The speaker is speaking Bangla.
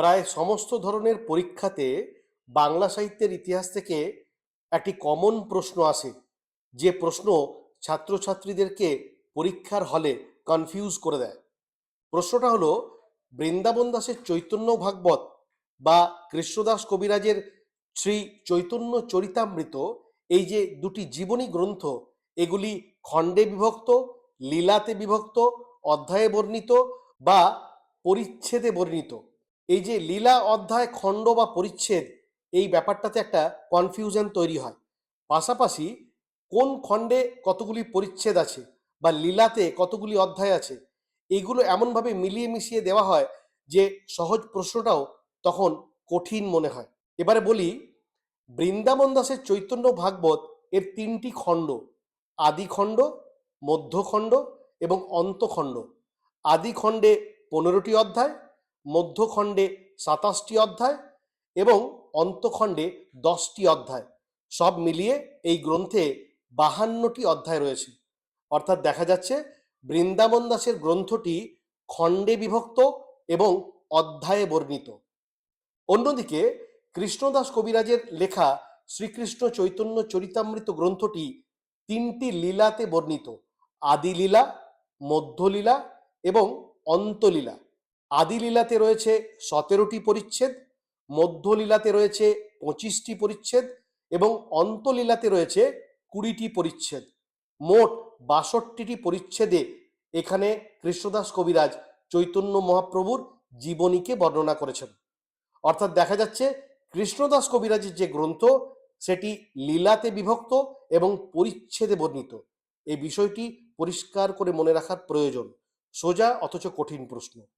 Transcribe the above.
প্রায় সমস্ত ধরনের পরীক্ষাতে বাংলা সাহিত্যের ইতিহাস থেকে একটি কমন প্রশ্ন আসে, যে প্রশ্ন ছাত্রছাত্রীদেরকে পরীক্ষার হলে কনফিউজ করে দেয়। প্রশ্নটা হলো, বৃন্দাবন দাসের চৈতন্য ভাগবত বা কৃষ্ণদাস কবিরাজের শ্রী চৈতন্য চরিতামৃত, এই যে দুটি জীবনী গ্রন্থ, এগুলি খণ্ডে বিভক্ত, লীলাতে বিভক্ত, অধ্যায়ে বর্ণিত বা পরিচ্ছেদে বর্ণিত। এই যে লীলা, অধ্যায়, খণ্ড বা পরিচ্ছেদ, এই ব্যাপারটাতে একটা কনফিউশন তৈরি হয়। পাশাপাশি কোন খণ্ডে কতগুলি পরিচ্ছেদ আছে বা লীলাতে কতগুলি অধ্যায় আছে, এইগুলো এমনভাবে মিলিয়ে মিশিয়ে দেওয়া হয় যে সহজ প্রশ্নটাও তখন কঠিন মনে হয়। এবারে বলি, বৃন্দাবন দাসের চৈতন্য ভাগবত এর তিনটি খণ্ড: আদিখণ্ড, মধ্যখণ্ড এবং অন্তখণ্ড। আদিখণ্ডে 15টি অধ্যায়, মধ্যখণ্ডে 27টি অধ্যায় এবং অন্তখণ্ডে 10টি অধ্যায়। সব মিলিয়ে এই গ্রন্থে 52টি অধ্যায় রয়েছে। অর্থাৎ দেখা যাচ্ছে বৃন্দাবন দাসের গ্রন্থটি খণ্ডে বিভক্ত এবং অধ্যায়ে বর্ণিত। অন্যদিকে কৃষ্ণদাস কবিরাজের লেখা শ্রীকৃষ্ণ চৈতন্য চরিতামৃত গ্রন্থটি 3টি লীলাতে বর্ণিত: আদি লীলা, মধ্যলীলা এবং অন্তলীলা। আদি লীলাতে রয়েছে 17টি পরিচ্ছেদ, মধ্যলীলাতে রয়েছে 25টি পরিচ্ছেদ এবং অন্তলীলাতে রয়েছে 20টি পরিচ্ছেদ। মোট 62টি পরিচ্ছেদে এখানে কৃষ্ণদাস কবিরাজ চৈতন্য মহাপ্রভুর জীবনীকে বর্ণনা করেছেন। অর্থাৎ দেখা যাচ্ছে কৃষ্ণদাস কবিরাজের যে গ্রন্থ, সেটি লীলাতে বিভক্ত এবং পরিচ্ছেদে বর্ণিত। এই বিষয়টি পরিষ্কার করে মনে রাখার প্রয়োজন। সোজা অথচ কঠিন প্রশ্ন।